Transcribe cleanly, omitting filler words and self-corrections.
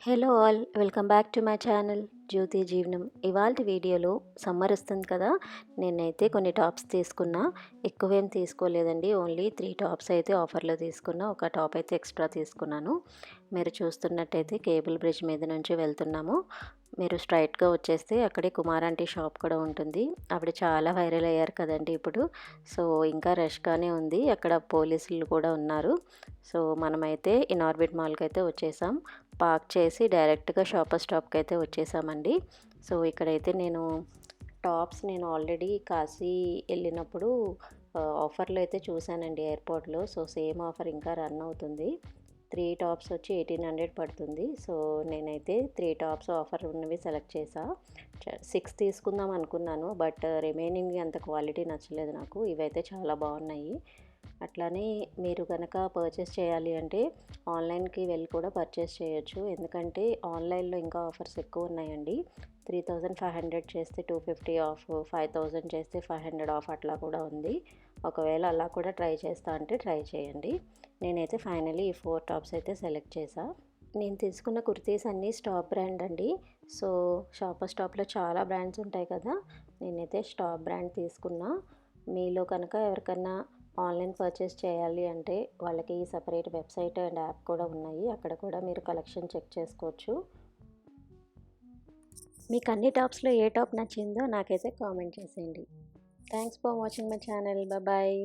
Hello all, welcome back to my channel Jyothi Jeevanam. ఇవాళ వీడియోలో summer వస్తుంది కదా, నేనైతే కొన్ని టాప్స్ తీసుకున్నా. ఎక్కువేం తీసుకోలేదండి, ఓన్లీ 3 టాప్స్ అయితే ఆఫర్లో తీసుకున్నా. ఒక టాప్ అయితే ఎక్స్ట్రా తీసుకున్నాను. మీరు చూస్తున్నట్టయితే కేబుల్ బ్రిడ్జ్ మీద నుంచి వెళ్తున్నాము. మీరు స్ట్రైట్గా వచ్చేస్తే అక్కడే కుమారాంటీ షాప్ కూడా ఉంటుంది. ఆవిడ చాలా వైరల్ అయ్యారు కదండి ఇప్పుడు. సో ఇంకా రష్గానే ఉంది, అక్కడ పోలీసులు కూడా ఉన్నారు. సో మనమైతే ఇనార్బిట్ మాల్కి అయితే వచ్చేసాం. పార్క్ చేసి డైరెక్ట్గా షాపర్ స్టాప్కి అయితే వచ్చేసామండి. సో ఇక్కడైతే నేను ఆల్రెడీ కాశీ వెళ్ళినప్పుడు ఆఫర్లో అయితే చూశానండి ఎయిర్పోర్ట్లో. సో సేమ్ ఆఫర్ ఇంకా రన్ అవుతుంది. 3 టాప్స్ వచ్చి 1800 పడుతుంది. సో నేనైతే 3 టాప్స్ ఆఫర్ ఉన్నవి సెలెక్ట్ చేసా. 6 తీసుకుందాం అనుకున్నాను, బట్ రిమైనింగ్ అంత క్వాలిటీ నచ్చలేదు నాకు. ఇవైతే చాలా బాగున్నాయి. అట్లానే మీరు కనుక పర్చేస్ చేయాలి అంటే ఆన్లైన్కి వెళ్ళి కూడా పర్చేస్ చేయొచ్చు. ఎందుకంటే ఆన్లైన్లో ఇంకా ఆఫర్స్ ఎక్కువ ఉన్నాయండి. 3500 చేస్తే 250 ఆఫ్, 5000 చేస్తే 500 ఆఫ్ అట్లా కూడా ఉంది. ఒకవేళ అలా కూడా ట్రై చేస్తా అంటే ట్రై చేయండి. నేనైతే ఫైనలీ ఈ 4 టాప్స్ అయితే సెలెక్ట్ చేసా. నేను తీసుకున్న కుర్తీస్ అన్నీ స్టాప్ బ్రాండ్ అండి. సో షాపర్ స్టాప్లో చాలా బ్రాండ్స్ ఉంటాయి కదా, నేనైతే స్టాప్ బ్రాండ్ తీసుకున్నా. మీలో కనుక ఎవరికన్నా ఆన్లైన్ పర్చేస్ చేయాలి అంటే వాళ్ళకి సపరేట్ వెబ్సైట్ అండ్ యాప్ కూడా ఉన్నాయి. అక్కడ కూడా మీరు కలెక్షన్ చెక్ చేసుకోవచ్చు. మీకు అన్ని టాప్స్లో ఏ టాప్ నచ్చిందో నాకైతే కామెంట్ చేసేయండి. Thanks for watching my channel. Bye.